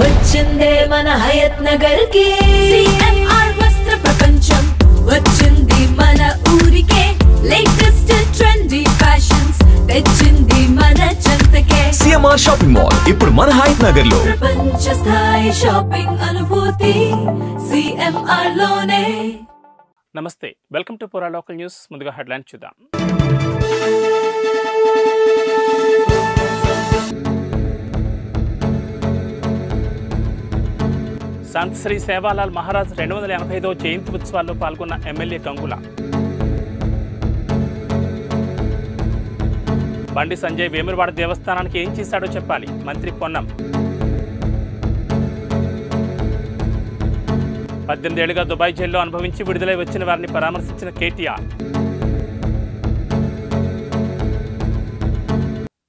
వచ్చిందే మన హయత్ నగర్ కి సిఎంఆర్ వస్త్ర ప్రపంచం వచ్చింది మన ఊరికే లేటెస్ట్ ట్రెండీ ఫ్యాషన్స్ తెచ్చింది మన చెంతకే సిఎంఆర్ షాపింగ్ మాల్ ఇప్పుడు మన హయత్ నగర్ లో ప్రపంచ స్థాయి షాపింగ్ అనుభూతి సిఎంఆర్ లోనే. నమస్తే, వెల్కమ్ టు పురా లోకల్ న్యూస్. ముందుగా హెడ్లైన్ చూద్దాం. సంత్ శ్రీ సేవాలాల్ మహారాజ్ 285వ జయంతి ఉత్సవాల్లో పాల్గొన్న ఎమ్మెల్యే గంగుల. బండి సంజయ్ వేములవాడ దేవస్థానానికి ఏం చేశాడో చెప్పాలి, మంత్రి పొన్నం. 18 ఏళ్లుగా దుబాయ్ జైల్లో అనుభవించి విడుదలై వచ్చిన వారిని పరామర్శించిన కేటీఆర్.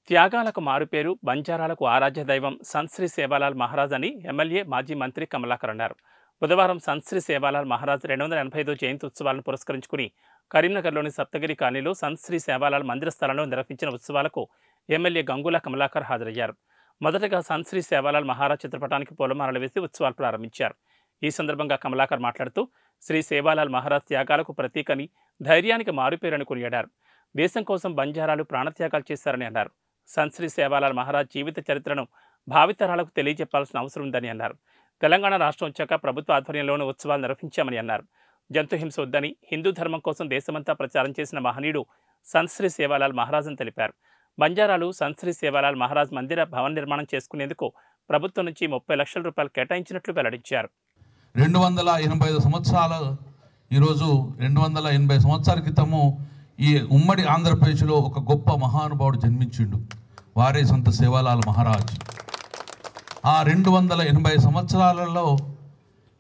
త్యాగాలకు మారుపేరు, బంజారాలకు ఆరాధ్య దైవం సంత్ శ్రీ సేవాలాల్ మహారాజ్ అని ఎమ్మెల్యే మాజీ మంత్రి కమలాకర్ అన్నారు. బుధవారం సంత్ శ్రీ సేవాలాల్ మహారాజ్ 285వ జయంతి ఉత్సవాలను పురస్కరించుకుని కరీంనగర్లోని సప్తగిరి కాలనీలో సంత్ శ్రీ సేవాలాల్ మందిర స్థలంలో నిర్వహించిన ఉత్సవాలకు ఎమ్మెల్యే గంగుల కమలాకర్ హాజరయ్యారు. మొదటగా సంత్ శ్రీ సేవాలాల్ మహారాజ్ చిత్రపటానికి పూలమాలలు వేసి ఉత్సవాలు ప్రారంభించారు. ఈ సందర్భంగా కమలాకర్ మాట్లాడుతూ శ్రీ సేవాలాల్ మహారాజ్ త్యాగాలకు ప్రతీకని, ధైర్యానికి మారుపేరని కొనియాడారు. దేశం కోసం బంజారాలు ప్రాణత్యాగాలు చేశారని అన్నారు. సంత్ శ్రీ సేవాలాల్ మహారాజ్ జీవిత చరిత్రను భావితరాలకు తెలియజెప్పాల్సిన అవసరం ఉందని అన్నారు. తెలంగాణ రాష్ట్రం వచ్చాక ప్రభుత్వ ఆధ్వర్యంలోనూ ఉత్సవాలు నిర్వహించామని అన్నారు. జంతుహింస వద్దని హిందూ ధర్మం కోసం దేశమంతా ప్రచారం చేసిన మహనీయుడు సంత్ శ్రీ సేవాలాల్ మహారాజ్ అని తెలిపారు. బంజారాలు సంత్ శ్రీ సేవాలాల్ మహారాజ్ మందిర భవన నిర్మాణం చేసుకునేందుకు ప్రభుత్వం నుంచి 30 లక్షల రూపాయలు కేటాయించినట్లు వెల్లడించారు. 285 సంవత్సరాలు, ఈరోజు 280 సంవత్సరాల క్రితము ఈ ఉమ్మడి ఆంధ్రప్రదేశ్లో ఒక గొప్ప మహానుభావుడు జన్మించిండు, వారే సంత్ సేవాలాల్ మహారాజ్. ఆ 280 సంవత్సరాలలో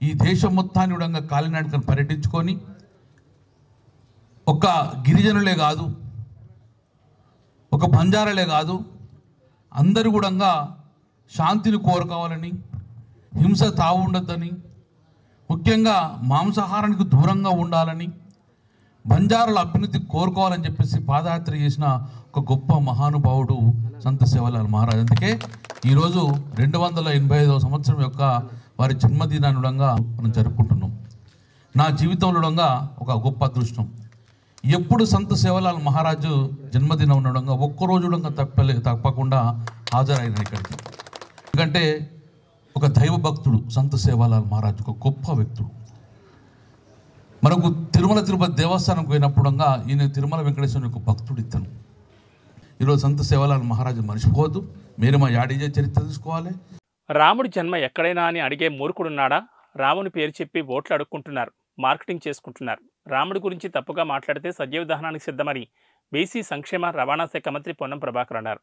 ఈ దేశం మొత్తాన్ని కూడా కాలినడకను పర్యటించుకొని ఒక గిరిజనులే కాదు, ఒక బంజారాలే కాదు, అందరూ కూడా శాంతిని కోరుకోవాలని, హింస తావు ఉండద్దని, ముఖ్యంగా మాంసాహారానికి దూరంగా ఉండాలని, బంజారాల అభ్యున్నతి కోరుకోవాలని చెప్పేసి పాదయాత్ర చేసిన ఒక గొప్ప మహానుభావుడు సంత్ సేవాలాల్ మహారాజ్. అందుకే ఈరోజు 285వ సంవత్సరం యొక్క వారి జన్మదినాన్ని మనం జరుపుకుంటున్నాం. నా జీవితంలో ఒక గొప్ప అదృష్టం, ఎప్పుడు సంత్ సేవాలాల్ మహారాజు జన్మదినం ఉండడంగా ఒక్కరోజు తప్పకుండా హాజరైన ఇక్కడికి. ఎందుకంటే ఒక దైవ భక్తుడు సంత్ సేవాలాల్ మహారాజ్, ఒక గొప్ప వ్యక్తుడు. మనకు తిరుపతి దేవస్థానంకి పోయినప్పుడు ఈయన తిరుమల వెంకటేశ్వరుని యొక్క భక్తుడు ఇతను. ఈరోజు సంత్ సేవాలాల్ మహారాజు మర్చిపోవద్దు, మీరు మా యాడీజే చరిత్ర తీసుకోవాలి. రాముడి జన్మ ఎక్కడైనా అని అడిగే మూర్ఖుడున్నాడా? రాముని పేరు చెప్పి ఓట్లు అడుక్కుంటున్నారు, మార్కెటింగ్ చేసుకుంటున్నారు. రాముడి గురించి తప్పుగా మాట్లాడితే సజీవ దహనానికి సిద్ధమని బీసీ సంక్షేమ రవాణా శాఖ మంత్రి పొన్నం ప్రభాకర్ అన్నారు.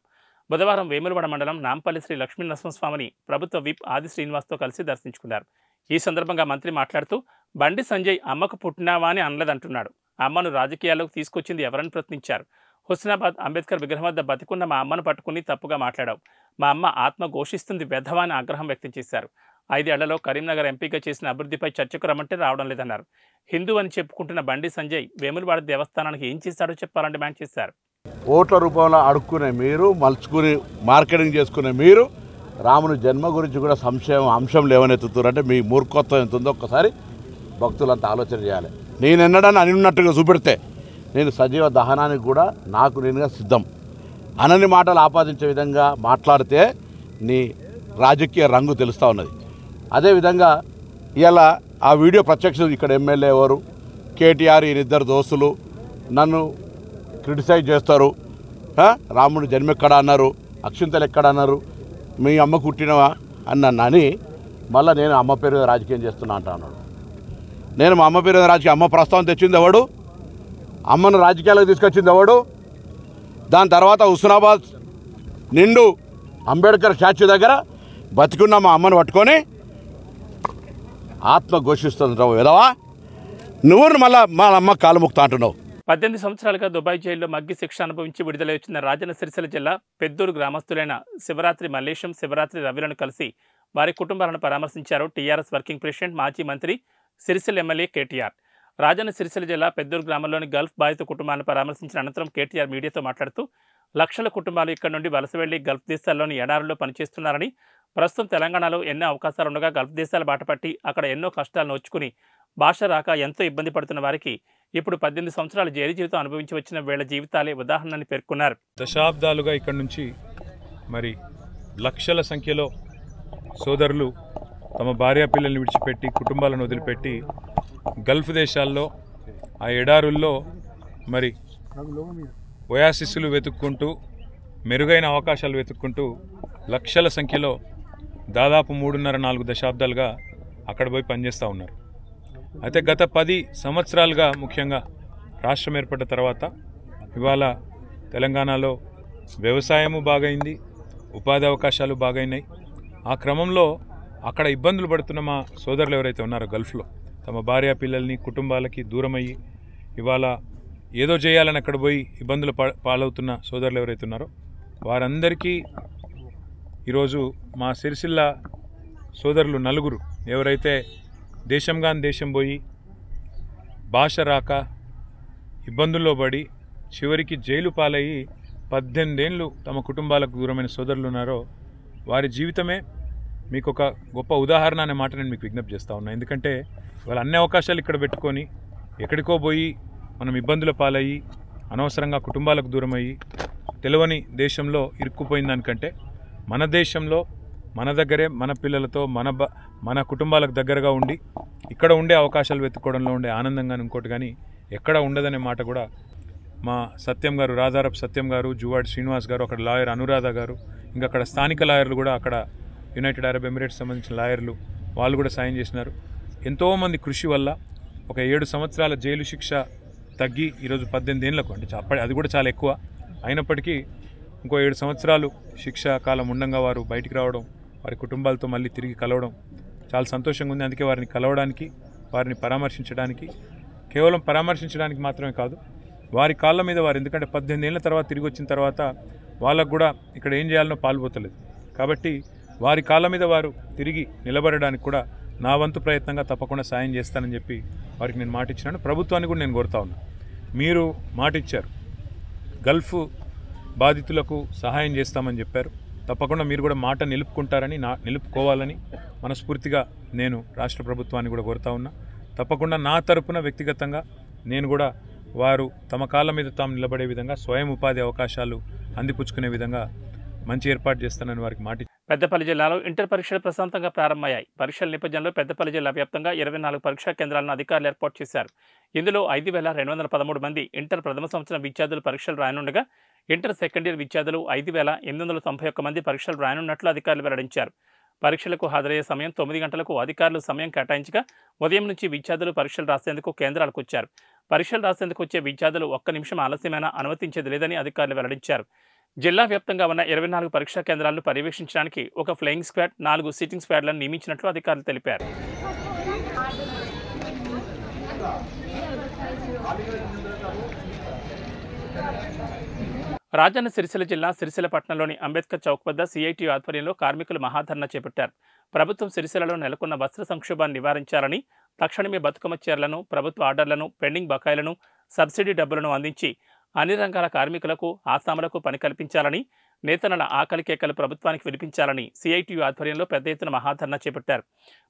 బుధవారం వేములవాడ మండలం నాంపల్లి శ్రీ లక్ష్మీ నరసింహస్వామిని ప్రభుత్వ విప్ ఆది శ్రీనివాస్తో కలిసి దర్శించుకున్నారు. ఈ సందర్భంగా మంత్రి మాట్లాడుతూ బండి సంజయ్ అమ్మకు పుట్టినావా అని అనలేదంటున్నాడు. అమ్మను రాజకీయాల్లోకి తీసుకొచ్చింది ఎవరని ప్రశ్నించారు. హుస్నాబాద్ అంబేద్కర్ విగ్రహం వద్ద బతికున్న మా అమ్మను పట్టుకుని తప్పుగా మాట్లాడావు, మా అమ్మ ఆత్మ ఘోషిస్తుంది వెధవా అని ఆగ్రహం వ్యక్తం చేశారు. 5 ఏళ్లలో కరీంనగర్ ఎంపీగా చేసిన అభివృద్ధిపై చర్చకు రమ్మంటే రావడం లేదన్నారు. హిందూ అని చెప్పుకుంటున్న బండి సంజయ్ వేములవాడ దేవస్థానానికి ఏం చేశాడో చెప్పాలని డిమాండ్ చేశారు. ఓట్ల రూపంలో అడుక్కునే మీరు, మలుచుకుని మార్కెటింగ్ చేసుకునే మీరు రాముని జన్మ గురించి కూడా అంశం లేవనెత్తుతారంటే మీ మూర్ఖత్వం ఎంత ఉందో ఒక్కసారి భక్తులంతా ఆలోచన చేయాలి. నేను ఎన్నడని అనున్నట్టుగా చూపెడితే నేను సజీవ దహనానికి కూడా నాకు నేనుగా సిద్ధం. అనని మాటలు ఆపాదించే విధంగా మాట్లాడితే నీ రాజకీయ రంగు తెలుస్తూ ఉన్నది. అదేవిధంగా ఇలా ఆ వీడియో ప్రత్యక్ష ఇక్కడ ఎమ్మెల్యే ఎవరు, కేటీఆర్, ఈయనిద్దరు దోస్తులు నన్ను క్రిటిసైజ్ చేస్తారు. రాముడు జన్మ ఎక్కడ అన్నారు, అక్షింతలు ఎక్కడ అన్నారు, మీ అమ్మ కుట్టినవా అని మళ్ళీ నేను అమ్మ పేరు మీద రాజకీయం చేస్తున్నా అంటున్నాడు. నేను మా అమ్మ పేరు మీద రాజకీయం, అమ్మ ప్రస్తావన తెచ్చింది ఎవడు, అమ్మను రాజకీయాలకు తీసుకొచ్చింది ఎవడు? దాని తర్వాత హుస్నాబాద్ నిండు అంబేద్కర్ స్టాచ్యూ దగ్గర బతికున్న మా అమ్మను పట్టుకొని ఆత్మ ఘోషిస్తుంది విధవా, నువ్వు మళ్ళీ మా అమ్మ కాలు ముక్తా అంటున్నావు. 18 సంవత్సరాలుగా దుబాయ్ జైల్లో మగ్గి శిక్ష అనుభవించి విడుదలై వచ్చిన రాజన్న సిరిసిల్ల జిల్లా పెద్దూరు గ్రామస్తులైన శివరాత్రి మల్లేశం, శివరాత్రి రవిలను కలిసి వారి కుటుంబాలను పరామర్శించారు టీఆర్ఎస్ వర్కింగ్ ప్రెసిడెంట్ మాజీ మంత్రి సిరిసిల్ల ఎమ్మెల్యే కేటీఆర్. రాజన్న సిరిసిల్ల జిల్లా పెద్దూరు గ్రామంలోని గల్ఫ్ బాధిత కుటుంబాలను పరామర్శించిన అనంతరం కేటీఆర్ మీడియాతో మాట్లాడుతూ లక్షల కుటుంబాలు ఇక్కడ నుండి వలస వెళ్లి గల్ఫ్ దేశాల్లోని ఎడారుల్లో పనిచేస్తున్నారని, ప్రస్తుతం తెలంగాణలో ఎన్నో అవకాశాలు ఉండగా గల్ఫ్ దేశాల బాటపట్టి అక్కడ ఎన్నో కష్టాలను వచ్చుకుని భాష రాక ఎంతో ఇబ్బంది పడుతున్న వారికి ఇప్పుడు 18 సంవత్సరాల జైలు జీవితం అనుభవించి వచ్చిన వీళ్ళ జీవితాలే ఉదాహరణని పేర్కొన్నారు. దశాబ్దాలుగా ఇక్కడ నుంచి మరి లక్షల సంఖ్యలో సోదరులు తమ భార్యా పిల్లల్ని విడిచిపెట్టి కుటుంబాలను వదిలిపెట్టి గల్ఫ్ దేశాల్లో ఆ ఎడారుల్లో మరి ఒయాసిస్సులు వెతుక్కుంటూ మెరుగైన అవకాశాలు వెతుక్కుంటూ లక్షల సంఖ్యలో దాదాపు 3.5-4 దశాబ్దాలుగా అక్కడ పోయి పనిచేస్తూ ఉన్నారు. అయితే గత 10 సంవత్సరాలుగా ముఖ్యంగా రాష్ట్రం ఏర్పడ్డ తర్వాత ఇవాళ తెలంగాణలో వ్యవసాయము బాగైంది, ఉపాధి అవకాశాలు బాగైనాయి. ఆ క్రమంలో అక్కడ ఇబ్బందులు పడుతున్న మా సోదరులు ఎవరైతే ఉన్నారో గల్ఫ్లో తమ భార్య పిల్లల్ని కుటుంబాలకి దూరమయ్యి ఇవాళ ఏదో చేయాలని అక్కడ పోయి ఇబ్బందులు పాలవుతున్న సోదరులు ఎవరైతే ఉన్నారో వారందరికీ ఈరోజు మా సిరిసిల్ల సోదరులు 4 ఎవరైతే దేశంగాని దేశం పోయి భాష రాక ఇబ్బందుల్లో పడి చివరికి జైలు పాలయ్యి 18 ఏళ్ళు తమ కుటుంబాలకు దూరమైన సోదరులు ఉన్నారో వారి జీవితమే మీకు ఒక గొప్ప ఉదాహరణ అనే మాట నేను మీకు విజ్ఞప్తి చేస్తూ ఉన్నా. ఎందుకంటే వాళ్ళ అన్ని అవకాశాలు ఇక్కడ పెట్టుకొని ఎక్కడికో పోయి మనం ఇబ్బందుల పాలయ్యి అనవసరంగా కుటుంబాలకు దూరమయ్యి తెలియని దేశంలో ఇరుక్కుపోయిన దానికంటే మన దేశంలో మన దగ్గరే మన పిల్లలతో మన కుటుంబాలకు దగ్గరగా ఉండి ఇక్కడ ఉండే అవకాశాలు వెతుక్కోవడంలో ఉండే ఆనందంగాని ఇంకోటి కానీ ఎక్కడ ఉండదనే మాట కూడా మా సత్యం గారు, రాధారపు సత్యం గారు, జువాడి శ్రీనివాస్ గారు, అక్కడ లాయర్ అనురాధ గారు, ఇంకా అక్కడ స్థానిక లాయర్లు కూడా అక్కడ యునైటెడ్ అరబ్ ఎమిరేట్స్ సంబంధించిన లాయర్లు వాళ్ళు కూడా సాయం చేసినారు. ఎంతోమంది కృషి వల్ల ఒక 7 సంవత్సరాల జైలు శిక్ష తగ్గి ఈరోజు 18 ఏళ్లకు అంటే అది కూడా చాలా ఎక్కువ అయినప్పటికీ ఇంకో 7 సంవత్సరాలు శిక్షా కాలం ఉండంగా వారు బయటికి రావడం, వారి కుటుంబాలతో మళ్ళీ తిరిగి కలవడం చాలా సంతోషంగా ఉంది. అందుకే వారిని కలవడానికి, వారిని పరామర్శించడానికి, కేవలం పరామర్శించడానికి మాత్రమే కాదు వారి కాళ్ళ మీద వారు, ఎందుకంటే 18 ఏళ్ల తర్వాత తిరిగి వచ్చిన తర్వాత వాళ్ళకు కూడా ఇక్కడ ఏం చేయాలనో పాల్పోతలేదు. కాబట్టి వారి కాళ్ళ మీద వారు తిరిగి నిలబడడానికి కూడా నా వంతు ప్రయత్నంగా తప్పకుండా సాయం చేస్తానని చెప్పి వారికి నేను మాట ఇచ్చినాను. ప్రభుత్వాన్ని కూడా నేను కోరుతా ఉన్నా, మీరు మాట ఇచ్చారు గల్ఫ్ బాధితులకు సహాయం చేస్తామని చెప్పారు, తప్పకుండా మీరు కూడా మాట నిలుపుకుంటారని నిలుపుకోవాలని మనస్ఫూర్తిగా నేను రాష్ట్ర ప్రభుత్వాన్ని కూడా కోరుతా ఉన్నా. తప్పకుండా నా తరపున వ్యక్తిగతంగా నేను కూడా వారు తమ కాళ్ళ మీద తాము నిలబడే విధంగా స్వయం ఉపాధి అవకాశాలు అందిపుచ్చుకునే విధంగా మంచి ఏర్పాటు చేస్తానని వారికి మాట. పెద్దపల్లి జిల్లాలో ఇంటర్ పరీక్షలు ప్రశాంతంగా ప్రారంభమయ్యాయి. పరీక్షల నేపథ్యంలో పెద్దపల్లి జిల్లా వ్యాప్తంగా 24 పరీక్షా కేంద్రాలను అధికారులు ఏర్పాటు చేశారు. ఇందులో 5,213 మంది ఇంటర్ ప్రథమ సంవత్సరం విద్యార్థులు పరీక్షలు రాయనుండగా ఇంటర్ సెకండ్ ఇయర్ విద్యార్థులు 5,891 మంది పరీక్షలు రాయనున్నట్లు అధికారులు వెల్లడించారు. పరీక్షలకు హాజరయ్యే సమయం 9 గంటలకు అధికారులు సమయం కేటాయించగా ఉదయం నుంచి విద్యార్థులు పరీక్షలు రాసేందుకు కేంద్రాలకు వచ్చారు. పరీక్షలు రాసేందుకు వచ్చే విద్యార్థులు 1 నిమిషం ఆలస్యమైనా అనుమతించేది లేదని అధికారులు వెల్లడించారు. జిల్లా వ్యాప్తంగా ఉన్న 24 పరీక్షా కేంద్రాలను పర్యవేక్షించడానికి ఒక ఫ్లయింగ్ స్క్వాడ్, 4 సిట్టింగ్ స్క్వాడ్లను నియమించినట్లు అధికారులు తెలిపారు. రాజన్న సిరిసిల్ల జిల్లా సిరిసిల్ల పట్టణంలోని అంబేద్కర్ చౌక్ వద్ద సిఐటి ఆధ్వర్యంలో కార్మికులు మహాధర్నా చేపట్టారు. ప్రభుత్వం సిరిసిల్లలో నెలకొన్న వస్త్ర సంక్షోభాన్ని నివారించాలని, తక్షణమే బతుకమ్మ చీరలను, ప్రభుత్వ ఆర్డర్లను, పెండింగ్ బకాయిలను, సబ్సిడీ డబ్బులను అందించి అన్ని రంగాల కార్మికులకు, ఆసాములకు పని కల్పించాలని, నేతన్నల ఆకలి కేకలు ప్రభుత్వానికి వినిపించాలని సిఐటియు ఆధ్వర్యంలో పెద్ద ఎత్తున మహాధర్నా చేపట్టారు.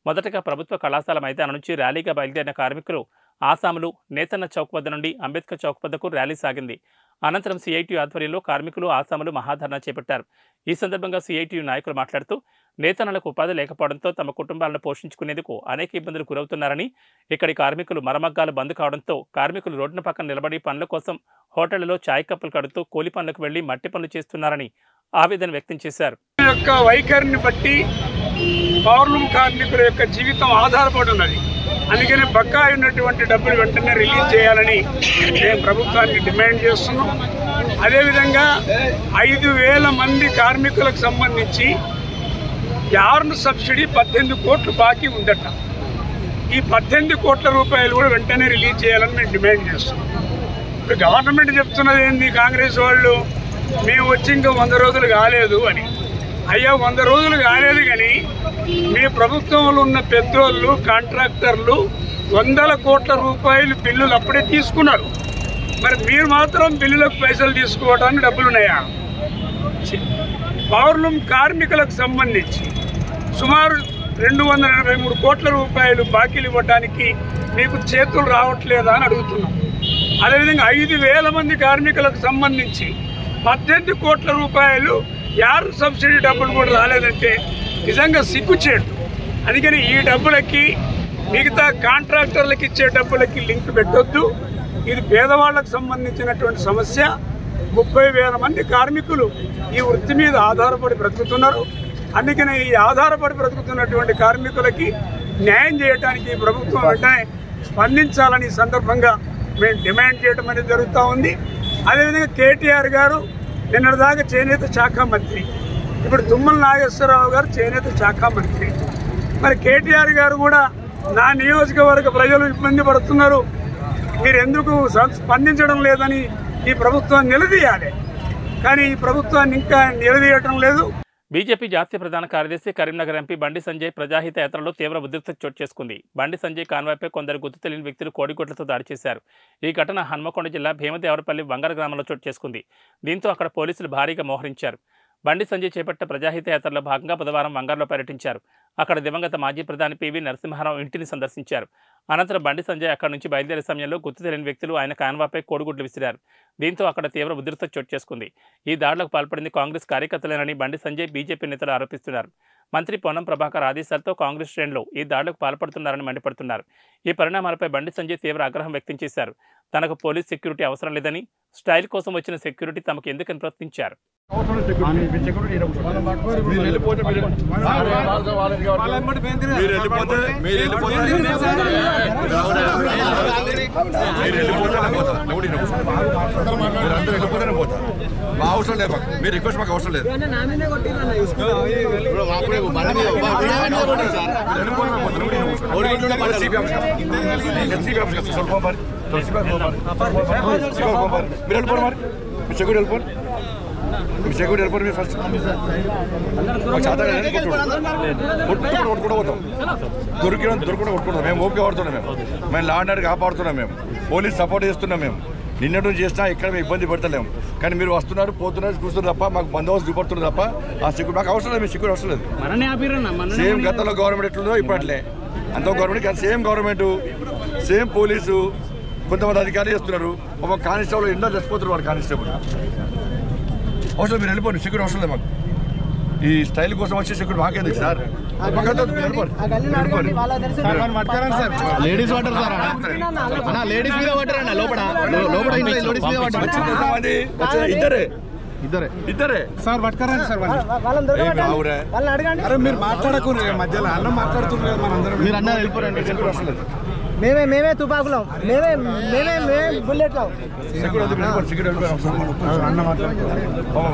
మొదటగా ప్రభుత్వ కళాశాల మైదానం నుంచి ర్యాలీగా బయలుదేరిన కార్మికులు ఆసాములు నేతన్న చౌక్ వద్ద నుండి అంబేద్కర్ చౌక్ వద్దకు ర్యాలీ సాగింది. అనంతరం సిఐటియు ఆధ్వర్యంలో కార్మికులు, ఆసాములు మహాధర్నా చేపట్టారు. ఈ సందర్భంగా సిఐటియు నాయకులు మాట్లాడుతూ నేతన్నలకు ఉపాధి లేకపోవడంతో తమ కుటుంబాలను పోషించుకునేందుకు అనేక ఇబ్బందులు గురవుతున్నారని, ఇక్కడి కార్మికులు మరమగ్గాలు బంద్ కావడంతో కార్మికులు రోడ్డున పక్కన నిలబడి పనుల కోసం హోటళ్లలో ఛాయ్ కప్పులు కడుతూ కూలి పనులకు వెళ్లి మట్టి పనులు చేస్తున్నారని ఆవేదన వ్యక్తం చేశారు. వైఖరిని బట్టి పౌర్ణం కార్మికుల యొక్క జీవితం ఆధారపడి ఉన్నది. అందుకని బకాయి ఉన్నటువంటి డబ్బులు వెంటనే రిలీజ్ చేయాలని మేము ప్రభుత్వానికి డిమాండ్ చేస్తున్నాం. అదేవిధంగా 5,000 మంది కార్మికులకు సంబంధించి యార్న్ సబ్సిడీ 18 కోట్లు బాకీ ఉందట. ఈ 18 కోట్ల రూపాయలు కూడా వెంటనే రిలీజ్ చేయాలని మేము డిమాండ్ చేస్తున్నాం. ఇప్పుడు గవర్నమెంట్ చెప్తున్నది ఏంది, కాంగ్రెస్ వాళ్ళు మేము వచ్చి ఇంకా 100 రోజులు కాలేదు అని. అయ్యా 100 రోజులు కాలేదు కానీ మీ ప్రభుత్వంలో ఉన్న పెద్దోళ్ళు, కాంట్రాక్టర్లు 100 కోట్ల రూపాయలు బిల్లులు అప్పుడే తీసుకున్నారు. మరి మీరు మాత్రం బిల్లులకు పైసలు తీసుకోవడానికి డబ్బులు ఉన్నాయా? పౌర్ణం కార్మికులకు సంబంధించి సుమారు 283 కోట్ల రూపాయలు బాకీలు ఇవ్వడానికి మీకు చేతులు రావట్లేదా అని అడుగుతున్నాం. అదేవిధంగా 5,000 మంది కార్మికులకు సంబంధించి 18 కోట్ల రూపాయలు యార్ సబ్సిడీ డబ్బులు కూడా రాలేదంటే నిజంగా సిగ్గుచేటు. అందుకని ఈ డబ్బులకి మిగతా కాంట్రాక్టర్లకు ఇచ్చే డబ్బులకి లింక్ పెట్టొద్దు. ఇది పేదవాళ్లకు సంబంధించినటువంటి సమస్య. 30,000 మంది కార్మికులు ఈ వృత్తి మీద ఆధారపడి బ్రతుకుతున్నారు. అందుకని ఈ ఆధారపడి బ్రతుకుతున్నటువంటి కార్మికులకి న్యాయం చేయడానికి ప్రభుత్వం వెంటనే స్పందించాలని సందర్భంగా మేము డిమాండ్ చేయడం అనేది జరుగుతూ ఉంది. అదేవిధంగా కేటీఆర్ గారు నిన్నటిదాకా చేనేత శాఖ మంత్రి, ఇప్పుడు తుమ్మల నాగేశ్వరరావు గారు చేనేత శాఖ మంత్రి. మరి కేటీఆర్ గారు కూడా నా నియోజకవర్గ ప్రజలు ఇబ్బంది పడుతున్నారు, మీరు ఎందుకు స్పందించడం లేదని ఈ ప్రభుత్వాన్ని నిలదీయాలి. కానీ ఈ ప్రభుత్వాన్ని ఇంకా నిలదీయటం లేదు. బీజేపీ జాతీయ ప్రధాన కార్యదర్శి కరీంనగర్ ఎంపీ బండి సంజయ్ ప్రజాహిత యాత్రలో తీవ్ర ఉద్రిక్తత చోటు చేసుకుంది. బండి సంజయ్ కాన్వాయ్పై కొందరు గుర్తు తెలియని వ్యక్తులు కోడిగుడ్లతో దాడి చేశారు. ఈ ఘటన హన్మకొండ జిల్లా భీమదేవరపల్లి వంగర గ్రామంలో చోటు చేసుకుంది. దీంతో అక్కడ పోలీసులు భారీగా మోహరించారు. బండి సంజయ్ చేపట్టిన ప్రజాహిత యాత్రలో భాగంగా బుధవారం వంగర్లో పర్యటించారు. అక్కడ దివంగత మాజీ ప్రధాని పివి నరసింహారావు ఇంటిని సందర్శించారు. అనంతరం బండి సంజయ్ అక్కడి నుంచి బయలుదేరే సమయంలో గుర్తు తెలియని వ్యక్తులు ఆయన కాన్వాపై కోడిగుడ్లు విసిరారు. దీంతో అక్కడ తీవ్ర ఉద్రిక్తత చోటు చేసుకుంది. ఈ దాడులకు పాల్పడింది కాంగ్రెస్ కార్యకర్తలేనని బండి సంజయ్ బీజేపీ నేతలు ఆరోపిస్తున్నారు. మంత్రి పొన్నం ప్రభాకర్ ఆదేశాలతో కాంగ్రెస్ శ్రేణులు ఈ దాడులకు పాల్పడుతున్నారని మండిపడుతున్నారు. ఈ పరిణామాలపై బండి సంజయ్ తీవ్ర ఆగ్రహం వ్యక్తం చేశారు. తనకు పోలీస్ సెక్యూరిటీ అవసరం లేదని, స్టైల్ కోసం వచ్చిన సెక్యూరిటీ తమకు ఎందుకని ప్రశ్నించారు. అవసరం లేదు, మీరు రిక్వెస్ట్ మాకు అవసరం లేదు. మీరు వెళ్ళిపోరు, మరి మీ సెక్యూరిటీ వెళ్ళిపోరు, మీ సెక్యూరిటీ వెళ్ళిపోరు. మీరు ఫస్ట్ మాకు చేత కొట్టుకుంటూ పోతాం, దొరుకుకుండా కొట్టుకుంటాం. మేము ఓపిక పడుతున్నాం, మేము లా అండ్ ఆర్డర్ కాపాడుతున్నాం, మేము పోలీస్ సపోర్ట్ చేస్తున్నాం. మేము నిన్నటి నుంచి చేసినా ఇక్కడ మేము ఇబ్బంది పడతలేము. కానీ మీరు వస్తున్నారు, పోతున్నారు, చూస్తున్నారు తప్ప మాకు బందోబస్తు చూపడుతున్నారు తప్ప ఆ సెక్యూరిటీ మాకు అవసరం లేదు. మీ సెక్యూరిటీ అవసరం లేదు. సేమ్ గతంలో గవర్నమెంట్ ఎట్లుందో ఇప్పుడు అట్లే, అంత గవర్నమెంట్ కానీ సేమ్ గవర్నమెంట్, సేమ్ పోలీసు, కొంతమంది అధికారులు చేస్తున్నారు. ఒక కానిస్టేబుల్ ఎన్నో చచ్చిపోతున్నారు. వాడు కానిస్టేబుల్ అవసరం, మీరు వెళ్ళిపోండి, సెక్యూరిటీ అవసరం లేదు మాకు. ఈ స్టైల్ కోసం వచ్చే సెక్యూరిటీ మాకేందుకు sir? Ladies water sir, ladies మీద వాటర్ అన్న, లోపల ఇద్దరే సార్ పట్టుకరండి సార్. మీరు మాట్లాడకూడదు మధ్యలో, అన్నం మాట్లాడుతున్నారు. మీరు అన్న వెళ్ళిపోరండి, సెక్యూరిటీ అవసరం లేదు. మేమే తుపాకులం, మేమే బుల్లెట్లో.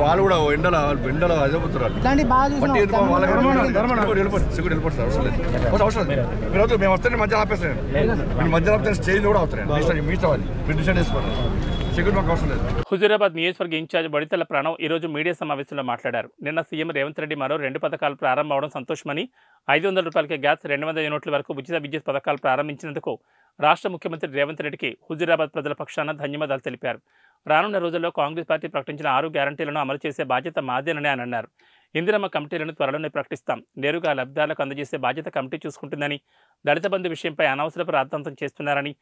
వాళ్ళు కూడా ఎండలో అజపోతున్నారు. మేము వస్తే మధ్య ఆపేస్తాను, మీరు మధ్య ఆపితే స్టేజ్ కూడా అవుతారు. మీతో మీరు డిసైడ్ చేసుకోండి. హుజూరాబాద్ నియోజకవర్గ ఇన్ఛార్జ్ బడితల ప్రణవ్ ఈరోజు మీడియా సమావేశంలో మాట్లాడారు. నిన్న సీఎం రేవంత్ రెడ్డి మరో 2 పథకాలు ప్రారంభమవడం సంతోషమని, 500 రూపాయలకే గ్యాస్, 200 యూనిట్ల వరకు ఉచిత విద్యుత్ పథకాలు ప్రారంభించినందుకు రాష్ట్ర ముఖ్యమంత్రి రేవంత్ రెడ్డికి హుజూరాబాద్ ప్రజల పక్షాన ధన్యవాదాలు తెలిపారు. రానున్న రోజుల్లో కాంగ్రెస్ పార్టీ ప్రకటించిన 6 గ్యారంటీలను అమలు చేసే బాధ్యత మాదేనని ఆయన అన్నారు. ఇందిరమ్మ కమిటీలను త్వరలోనే ప్రకటిస్తాం, నేరుగా లబ్ధిదారులకు అందజేసే బాధ్యత కమిటీ చూసుకుంటుందని, దళిత బంధు విషయంపై అనవసరపు రాద్ధాంతం చేస్తున్నారని,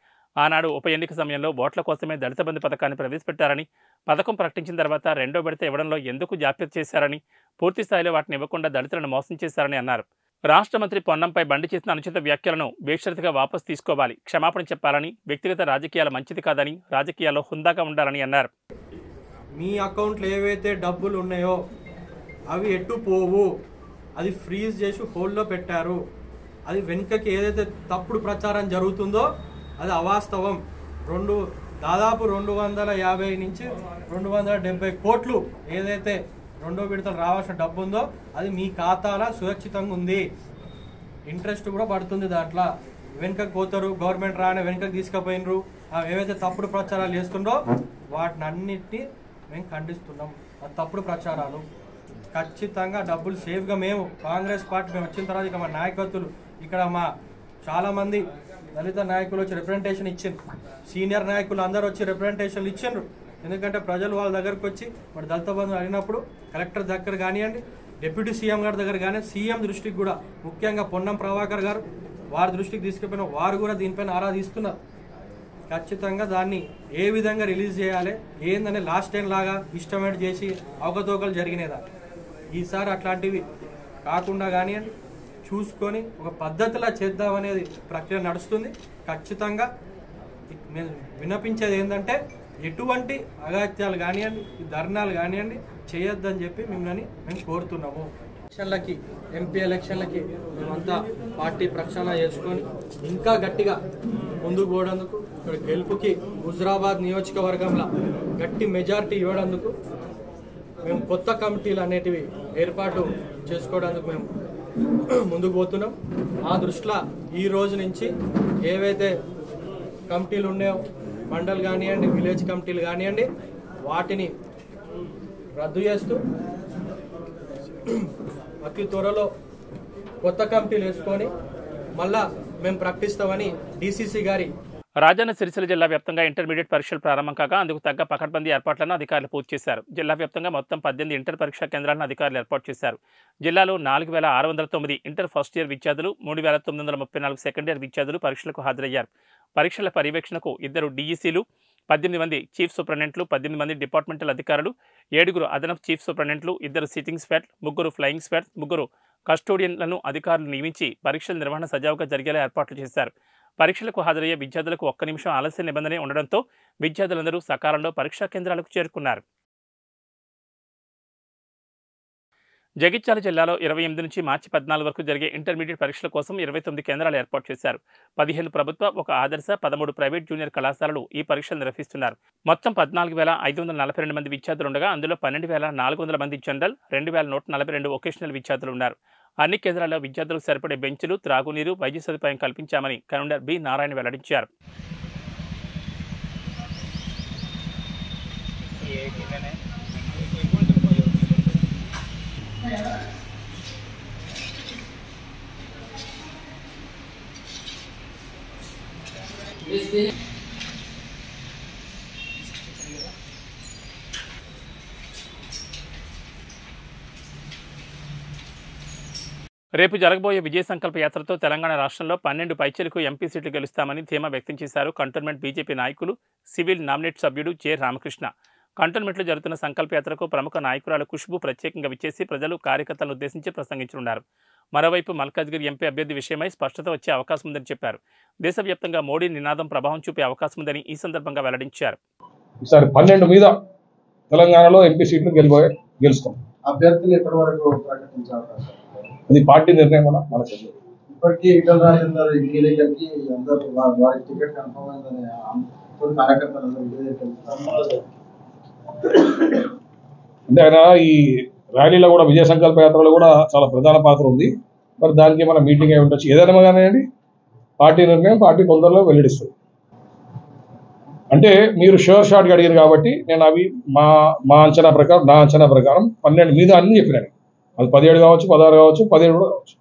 ఆనాడు ఉప ఎన్నిక సమయంలో ఓట్ల కోసమే దళిత బంధు పథకాన్ని ప్రవేశపెట్టారని, పథకం ప్రకటించిన తర్వాత 2వ విడత ఇవ్వడంలో ఎందుకు జాప్యం చేశారని, పూర్తి స్థాయిలో వాటిని ఇవ్వకుండా దళితులను మోసం చేశారని అన్నారు. రాష్ట్ర మంత్రి పొన్నంపై బండి చేసిన అనుచిత వ్యాఖ్యలను బేషరతుగా వాపసు తీసుకోవాలి, క్షమాపణ చెప్పాలని, వ్యక్తిగత రాజకీయాలు మంచిది కాదని, రాజకీయాల్లో హుందాగా ఉండాలని అన్నారు. మీ అకౌంట్లో ఏవైతే డబ్బులు ఉన్నాయో అవి ఎటు పోవు, అది ఫ్రీజ్ చేసి హోల్డ్లో పెట్టారు. అది వెనుకకి ఏదైతే తప్పుడు ప్రచారం జరుగుతుందో అది అవాస్తవం. దాదాపు 250 నుంచి 270 కోట్లు ఏదైతే 2వ విడతలు రావాల్సిన డబ్బు ఉందో అది మీ ఖాతాలో సురక్షితంగా ఉంది. ఇంట్రెస్ట్ కూడా పడుతుంది. దాంట్లో వెనుకకు పోతారు, గవర్నమెంట్ రాని వెనుకకు తీసుకుపోయినరు. ఏవైతే తప్పుడు ప్రచారాలు చేస్తుండో వాటిని అన్నిటినీ మేము ఖండిస్తున్నాం. అది తప్పుడు ప్రచారాలు. ఖచ్చితంగా డబ్బులు సేఫ్గా మేము కాంగ్రెస్ పార్టీ మేము వచ్చిన తర్వాత ఇక మా నాయకత్తులు ఇక్కడ మా చాలామంది దళిత నాయకులు వచ్చి రిప్రజెంటేషన్ ఇచ్చిండ్రు, సీనియర్ నాయకులు అందరూ వచ్చి రిప్రజెంటేషన్లు ఇచ్చిండ్రు. ఎందుకంటే ప్రజలు వాళ్ళ దగ్గరకు వచ్చి మరి దళిత బంధువులు అడిగినప్పుడు కలెక్టర్ దగ్గర కానివ్వండి, డిప్యూటీ సీఎం గారి దగ్గర కానీ సీఎం దృష్టికి కూడా ముఖ్యంగా పొన్నం ప్రభాకర్ గారు వారి దృష్టికి తీసుకుపోయిన వారు కూడా దీనిపైన ఆరా తీస్తున్నారు. ఖచ్చితంగా దాన్ని ఏ విధంగా రిలీజ్ చేయాలి ఏందని లాస్ట్ టైం లాగా ఇష్టమేట్ చేసి అవకతవకలు జరిగినాయి. ఈసారి అట్లాంటివి కాకుండా కానివ్వండి చూసుకొని ఒక పద్ధతిలా చేద్దామనేది ప్రక్రియ నడుస్తుంది. ఖచ్చితంగా మేము విన్నపించేది ఏంటంటే ఎటువంటి అగాత్యాలు కానివ్వండి ధర్నాలు కానివ్వండి చేయొద్దని చెప్పి మిమ్మల్ని మేము కోరుతున్నాము. ఎలక్షన్లకి ఎంపీ ఎలక్షన్లకి మేమంతా పార్టీ ప్రక్షాళన చేసుకొని ఇంకా గట్టిగా ముందుకు పోవడానికి ఇక్కడ గెలుపుకి హుజరాబాద్ నియోజకవర్గంలో గట్టి మెజారిటీ ఇవ్వడానికి మేము కొత్త కమిటీలు అనేటివి ఏర్పాటు చేసుకోవడానికి మేము ముందుకు పోతున్నాం. ఆ దృష్టిలో ఈ రోజు నుంచి ఏవైతే కమిటీలు ఉన్నాయో మండల్ కానివ్వండి విలేజ్ కమిటీలు కానివ్వండి వాటిని రద్దు చేస్తూ అతి త్వరలో కొత్త కమిటీలు వేసుకొని మళ్ళా మేము ప్రకటిస్తామని డీసీసీ గారి రాజన్న సిరిసిల్ల జిల్లా వ్యాప్తంగా ఇంటర్మీడియట్ పరీక్షలు ప్రారంభం కాగా అందుకు తగ్గ పకడ్బందీ ఏర్పాట్లను అధికారులు పూర్తి చేశారు. జిల్లా వ్యాప్తంగా మొత్తం 18 ఇంటర్ పరీక్షా కేంద్రాలను అధికారులు ఏర్పాటు చేశారు. జిల్లాలో 4609 ఇంటర్ ఫస్ట్ ఇయర్ విద్యార్థులు 3934 సెకండ్ ఇయర్ విద్యార్థులు పరీక్షలకు హాజరయ్యారు. పరీక్షల పర్యవేక్షణకు 2 డీఈసీలు, 18 మంది చీఫ్ సూపరింటెండెంట్లు, 18 మంది డిపార్ట్మెంటల్ అధికారులు, 7 అదనపు చీఫ్ సూపరింటెండెంట్లు, 2 సిట్టింగ్ స్క్వాడ్, 3 ఫ్లయింగ్ స్క్వాడ్, 3 కస్టోడియన్లను అధికారులు నియమించి పరీక్షల నిర్వహణ సజావుగా జరిగేలా ఏర్పాట్లు చేశారు. పరీక్షలకు హాజరయ్యే విద్యార్థులకు 1 నిమిషం ఆలస్య నిబంధన ఉండడంతో విద్యార్థులందరూ సకాలంలో పరీక్షా కేంద్రాలకు చేరుకున్నారు. జగిత్యాల జిల్లాలో 28 నుంచి మార్చి 14 వరకు జరిగే ఇంటర్మీడియట్ పరీక్షల కోసం 29 కేంద్రాలు ఏర్పాటు చేశారు. 15 ప్రభుత్వ, 1 ఆదర్శ, 13 ప్రైవేట్ జూనియర్ కళాశాలలు ఈ పరీక్షలు నిర్వహిస్తున్నారు. మొత్తం 14,542 మంది విద్యార్థులు ఉండగా అందులో 12,400 మంది జనరల్, 2,142 వొకేషనల్ విద్యార్థులు ఉన్నారు. అన్ని కేంద్రాల్లో విద్యార్థులకు సరిపడే బెంచ్లు, త్రాగునీరు, వైద్య సదుపాయం కల్పించామని కన్వీనర్ బి నారాయణ వెల్లడించారు. రేపు జరగబోయే విజయ సంకల్ప యాత్రతో తెలంగాణ రాష్ట్రంలో 12 పైచీలకు ఎంపీ సీట్లు గెలుస్తామని ధీమా వ్యక్తం చేశారు కంటోన్మెంట్ బీజేపీ నాయకులు, సివిల్ నామినేట్ సభ్యుడు జె రామకృష్ణ. కంటోన్మెంట్లో జరుగుతున్న సంకల్ప యాత్రకు ప్రముఖ నాయకురాలు ఖుష్బు ప్రత్యేకంగా విచ్చేసి ప్రజలు, కార్యకర్తలను ఉద్దేశించి ప్రసంగించనున్నారు. మరోవైపు మల్కాజ్గిరి ఎంపీ అభ్యర్థి విషయమై స్పష్టత వచ్చే అవకాశం ఉందని చెప్పారు. దేశవ్యాప్తంగా మోడీ నినాదం ప్రభావం చూపే అవకాశం ఉందని ఈ సందర్భంగా వెల్లడించారు. ఈసారి 12 మీద తెలంగాణలో ఎంపీ సీట్లు గెలుస్తాం. అభ్యర్థులు ఎప్పటి వరకు ప్రకటించే అవకాశం? అది పార్టీ నిర్ణయం వల్ల మన చర్య. ఇప్పటికీ ఈటల రాజేందర్ ఇంటి దగ్గరికి అందరూ వారి టికెట్ కన్ఫర్మ్ అయిందని కార్యకర్తలు అంటే ఆయన ఈ ర్యాలీలో కూడా విజయ సంకల్ప యాత్రలో కూడా చాలా ప్రధాన పాత్ర ఉంది. మరి దానికి మన మీటింగ్ అయి ఉండొచ్చు. ఏదైనా కానివ్వండి పార్టీ నిర్ణయం పార్టీ తొందరలో వెల్లడిస్తుంది. అంటే మీరు షూర్ షాట్గా అడిగారు కాబట్టి నేను అవి మా అంచనా ప్రకారం, నా అంచనా ప్రకారం 12 మీద అన్ని చెప్పినాను. అది 17 కావచ్చు, 16 కావచ్చు, 17 కూడా కావచ్చు.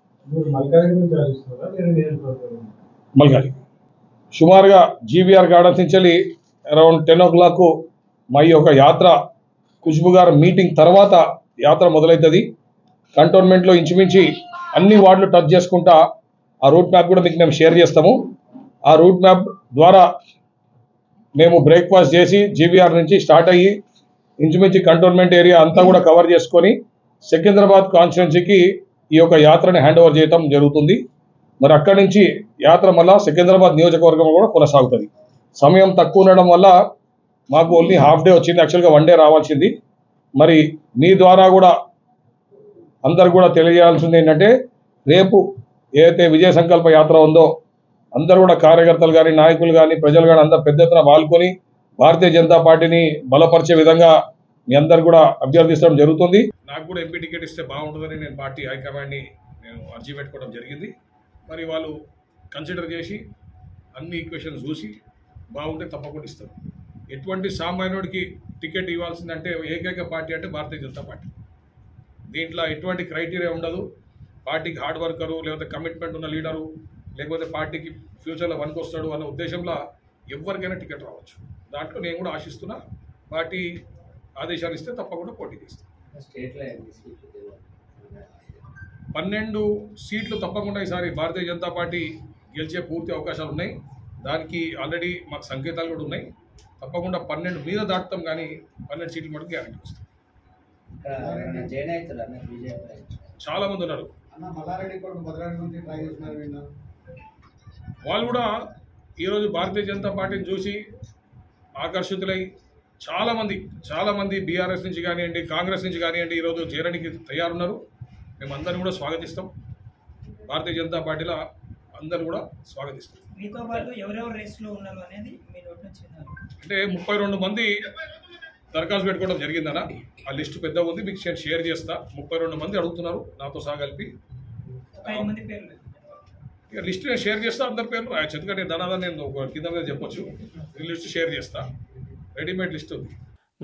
మల్కాజ్గిరి సుమారుగా జీవీఆర్ గార్డెన్స్ నుంచి అరౌండ్ 10 o'clock మా యొక్క యాత్ర ఖుష్బు గారు మీటింగ్ తర్వాత యాత్ర మొదలవుతుంది. కంటోన్మెంట్లో ఇంచుమించి అన్ని వార్డులు టచ్ చేసుకుంటా ఆ రూట్ మ్యాప్ కూడా మీకు మేము షేర్ చేస్తాము. ఆ రూట్ మ్యాప్ ద్వారా మేము బ్రేక్ఫాస్ట్ చేసి జీవీఆర్ నుంచి స్టార్ట్ అయ్యి ఇంచుమించి కంటోన్మెంట్ ఏరియా అంతా కూడా కవర్ చేసుకొని సికింద్రాబాద్ కాన్స్టిట్యున్సీకి ఈ యొక్క యాత్రని హ్యాండ్ ఓవర్ చేయడం జరుగుతుంది. మరి అక్కడి నుంచి యాత్ర మళ్ళా సికింద్రాబాద్ నియోజకవర్గం కూడా కొనసాగుతుంది. సమయం తక్కువ ఉండడం వల్ల మాకు ఓన్లీ హాఫ్ డే వచ్చింది. యాక్చువల్గా 1 day రావాల్సింది. మరి మీ ద్వారా కూడా అందరు కూడా తెలియజేయాల్సింది ఏంటంటే రేపు ఏదైతే విజయ సంకల్ప యాత్ర ఉందో అందరూ కూడా కార్యకర్తలు కానీ, నాయకులు కానీ, ప్రజలు కానీ అందరు పెద్ద ఎత్తున పాల్గొని భారతీయ జనతా పార్టీని బలపరిచే విధంగా మీ అందరు కూడా అభ్యర్థించడం జరుగుతుంది. నాకు కూడా ఎంపీ టికెట్ ఇస్తే బాగుంటుందని నేను పార్టీ హైకమాండ్ని అర్జీ పెట్టుకోవడం జరిగింది. మరి వాళ్ళు కన్సిడర్ చేసి అన్ని ఈక్వేషన్స్ చూసి బాగుంటే తప్పకుండా ఇస్తారు. ఎటువంటి సామాన్యుడికి టికెట్ ఇవ్వాల్సిందంటే ఏకైక పార్టీ అంటే భారతీయ జనతా పార్టీ. దీంట్లో ఎటువంటి క్రైటీరియా ఉండదు. పార్టీకి హార్డ్ వర్కరు, లేకపోతే కమిట్మెంట్ ఉన్న లీడరు, లేకపోతే పార్టీకి ఫ్యూచర్లో వస్తాడు అన్న ఉద్దేశంలో ఎవరికైనా టికెట్ రావచ్చు. దాంట్లో నేను కూడా ఆశిస్తున్నా. పార్టీ ఆదేశాలు ఇస్తే తప్పకుండా పోటీ చేస్తాను. 12 సీట్లు తప్పకుండా ఈసారి భారతీయ జనతా పార్టీ గెలిచే పూర్తి అవకాశాలు ఉన్నాయి. దానికి ఆల్రెడీ మాకు సంకేతాలు కూడా ఉన్నాయి. తప్పకుండా 12 మీద దాటుతాం, కానీ 12 సీట్లు మటుకు గ్యారెంటీ వస్తాం. చాలా మంది ఉన్నారు. వాళ్ళు కూడా ఈరోజు భారతీయ జనతా పార్టీని చూసి ఆకర్షితులై చాలామంది బీఆర్ఎస్ నుంచి కానివ్వండి, కాంగ్రెస్ నుంచి కానివ్వండి ఈరోజు చేరడానికి తయారున్నారు. మేమందరం కూడా స్వాగతిస్తాం. భారతీయ జనతా పార్టీలో అందరూ కూడా స్వాగతిస్తాం. మీతో పాటు ఎవరెవరు రేస్లో ఉన్నారు అనేది మీ నోటి నుంచి అంటే 32 మంది దరఖాస్తు పెట్టుకోవడం జరిగిందన్న. ఆ లిస్టు పెద్ద ఉంది, మీకు షేర్ చేస్తా. 32 మంది అడుగుతున్నారు నాతో సహా కలిపి. 5 మంది పేర్లు ఇక లిస్టు నేను షేర్ చేస్తా, అందరి పేర్లు రాయచ్చు. ఎందుకంటే దాని నేను కింద మీద చెప్పొచ్చు. ఈ లిస్టు షేర్ చేస్తా, రెడీమేడ్ లిస్ట్ ఉంది.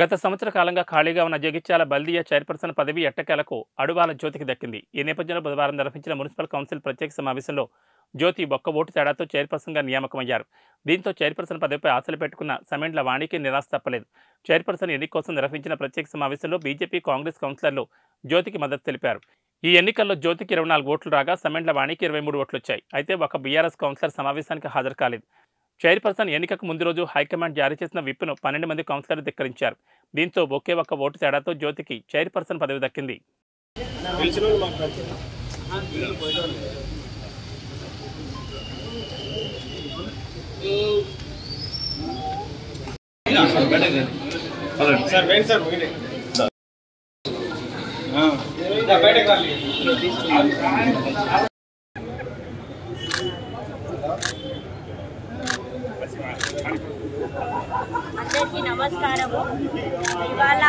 గత సంవత్సర కాలంగా ఖాళీగా ఉన్న జగిత్యాల బల్దియా చైర్పర్సన్ పదవి ఎట్టకేలకు అడువాల జ్యోతికి దక్కింది. ఈ నేపథ్యంలో బుధవారం నిర్వహించిన మున్సిపల్ కౌన్సిల్ ప్రత్యేక సమావేశంలో జ్యోతి ఒక్క ఓటు తేడాతో చైర్పర్సన్గా నియామకమయ్యారు. దీంతో చైర్పర్సన్ పదవిపై ఆశలు పెట్టుకున్న సమెండ్ల వాణికి నిరాశ తప్పలేదు. చైర్పర్సన్ ఎన్నిక కోసం నిర్వహించిన ప్రత్యేక సమావేశంలో బీజేపీ, కాంగ్రెస్ కౌన్సిలర్లు జ్యోతికి మద్దతు తెలిపారు. ఈ ఎన్నికల్లో జ్యోతికి 24 ఓట్లు రాగా సమెండ్ల వాణికి 23 ఓట్లు వచ్చాయి. అయితే ఒక బీఆర్ఎస్ కౌన్సిలర్ సమావేశానికి హాజరు కాలేదు. చైర్పర్సన్ ఎన్నికకు ముందు రోజు హైకమాండ్ జారీ చేసిన విప్ను 12 మంది కౌన్సిలర్లు ధిక్కరించారు. దీంతో ఒకే ఒక్క ఓటు తేడాతో జ్యోతికి చైర్పర్సన్ పదవి దక్కింది. అందరికీ నమస్కారము. ఇవాళ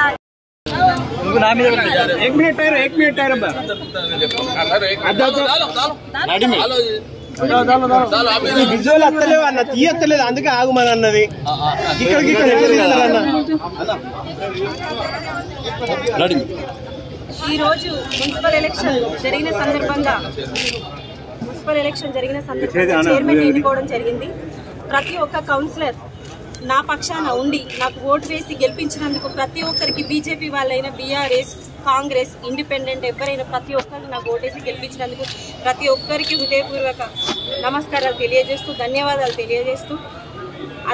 एक मिनट टायर విజువల్ అత్తలేవు అన్న, తీయత్తలేదు, అందుకే ఆగుమని అన్నది. ఈరోజు మున్సిపల్ ఎలక్షన్ జరిగిన సందర్భంగా చైర్మన్ ఎన్నుకోవడం జరిగింది. ప్రతి ఒక్క కౌన్సిలర్ నా పక్షాన ఉండి నాకు ఓటు వేసి గెలిపించినందుకు ప్రతి ఒక్కరికి, బీజేపీ వాళ్ళైనా, బీఆర్ఎస్, కాంగ్రెస్, ఇండిపెండెంట్ ఎవరైనా ప్రతి ఒక్కరికి నాకు ఓటేసి గెలిపించినందుకు ప్రతి ఒక్కరికి హృదయపూర్వక నమస్కారాలు తెలియజేస్తూ, ధన్యవాదాలు తెలియజేస్తూ,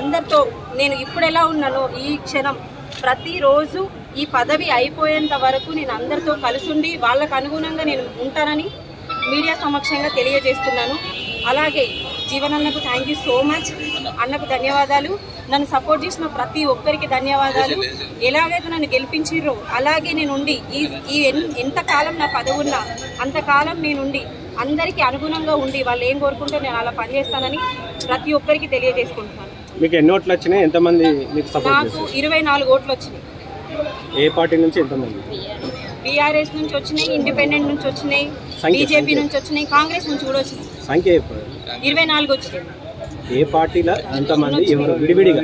అందరితో నేను ఇప్పుడు ఎలా ఉన్నానో ఈ క్షణం ప్రతిరోజు ఈ పదవి అయిపోయేంత వరకు నేను అందరితో కలిసి వాళ్ళకు అనుగుణంగా నేను ఉంటానని మీడియా సమక్షంగా తెలియజేస్తున్నాను. అలాగే జీవనన్నకు థ్యాంక్ యూ సో మచ్, అన్నకు ధన్యవాదాలు. నన్ను సపోర్ట్ చేసిన ప్రతి ఒక్కరికి ధన్యవాదాలు. ఎలాగైతే నన్ను గెలిపించిర్రో అలాగే నేను ఉండి ఈ ఎంతకాలం నా పదవి ఉన్నా అంతకాలం నేనుండి అందరికీ అనుగుణంగా ఉండి వాళ్ళు ఏం కోరుకుంటే నేను అలా పనిచేస్తానని ప్రతి ఒక్కరికి తెలియజేసుకుంటున్నాను. మీకు ఎన్ని ఓట్లు వచ్చినాయి? ఎంతమంది మీకు సపోర్ట్ చేశారు? నాకు 24 ఓట్లు వచ్చినాయి. ఏ పార్టీ నుంచి ఎంతమంది? బీఆర్ఎస్ నుంచి వచ్చినాయి, ఇండిపెండెంట్ నుంచి వచ్చినాయి, బీజేపీ నుంచి వచ్చినాయి, కాంగ్రెస్ నుంచి కూడా వచ్చినాయి. సంఖ్య 24 వచ్చినాయి. ఏ పార్టీలో ఎంతమంది, ఎవరు విడివిడిగా?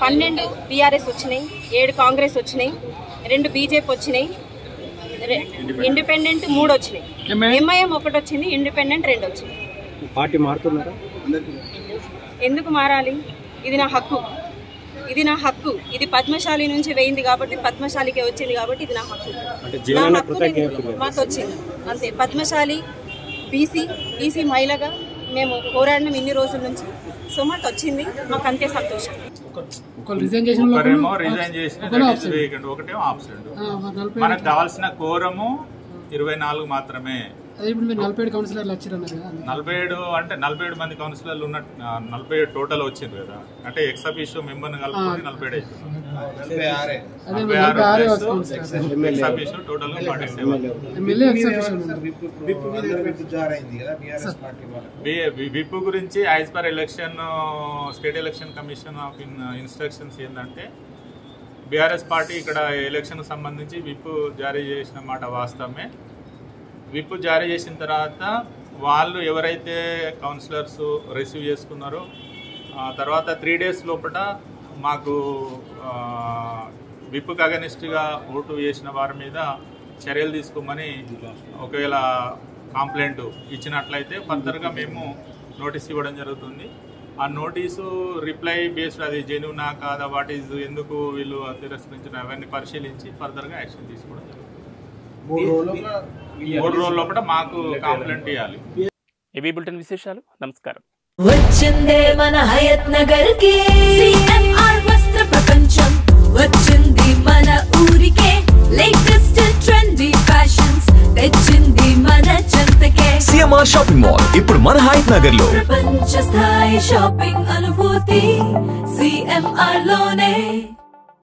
12 బీఆర్ఎస్ వచ్చినాయి, 7 కాంగ్రెస్ వచ్చినాయి, 2 బీజేపీ వచ్చినాయి, ఇండిపెండెంట్ 3 వచ్చినాయి, ఎంఐఎం 1 వచ్చింది, ఇండిపెండెంట్ 2 వచ్చినాయి. పార్టీ మారుతున్నారా? ఎందుకు మారాలి? ఇది నా హక్కు, ఇది పద్మశాలి నుంచి వేయింది కాబట్టి, పద్మశాలికే వచ్చింది కాబట్టి ఇది నా హక్కు. మాకు వచ్చింది అంతే. పద్మశాలి బీసీ మహిళగా మేము పోరాడినాం ఇన్ని రోజుల నుంచి. సో మాకు వచ్చింది, మాకు అంతే సంతోషం. ఒకరేమో రిజైన్ చేసిన, ఒకటేమో ఆబ్సెంట్. మనకు కావాల్సిన కోరము 24 మాత్రమే. ఇప్పుడు మీరు 47 కౌన్సిలర్లు వచ్చారన్నారు కదా? 47 అంటే 47 మంది కౌన్సిలర్లు ఉన్న 47 టోటల్ వచ్చింది కదా. అంటే ఎక్సఫిషియో మెంబర్ని కలుపుకొని 47 విప్ గురించి as per election state election commission of instructions ఏంటంటే, బీఆర్ఎస్ పార్టీ ఇక్కడ ఎలక్షన్ సంబంధించి విప్ జారీ చేసిన మాట వాస్తవమే. విప్ జారీ చేసిన తర్వాత వాళ్ళు ఎవరైతే కౌన్సిలర్స్ రిసీవ్ చేసుకున్నారో తర్వాత 3 days లోపల మాకు విప్కి అగనిస్ట్గా ఓటు వేసిన వారి మీద చర్యలు తీసుకోమని ఒకవేళ కంప్లైంట్ ఇచ్చినట్లయితే ఫర్దర్గా మేము నోటీస్ ఇవ్వడం జరుగుతుంది. ఆ నోటీసు రిప్లై బేస్డ్ అది జెన్యూనా కాదా, వాట్ ఈజ్, ఎందుకు వీళ్ళు తిరస్కరించిన అవన్నీ పరిశీలించి ఫర్దర్గా యాక్షన్ తీసుకోవడం జరుగుతుంది. 3 రోజుల లోపల మాకు కంప్లైంట్ ఇవ్వాలి. ఇవి బులెటిన్ విశేషాలు. నమస్కారం. వచ్చిందే మన హయత్ నగర్ కి సిఎంఆర్ వస్త్ర ప్రపంచం, వచ్చింది మన ఊరికే లేటెస్ట్ ట్రెండీ ఫ్యాషన్స్ తెచ్చింది మన చెంతకే. సిఎంఆర్ షాపింగ్ మాల్ ఇప్పుడు మన హయత్ నగర్ లో. ప్రపంచ స్థాయి షాపింగ్ అనుభూతి సిఎంఆర్ లోనే.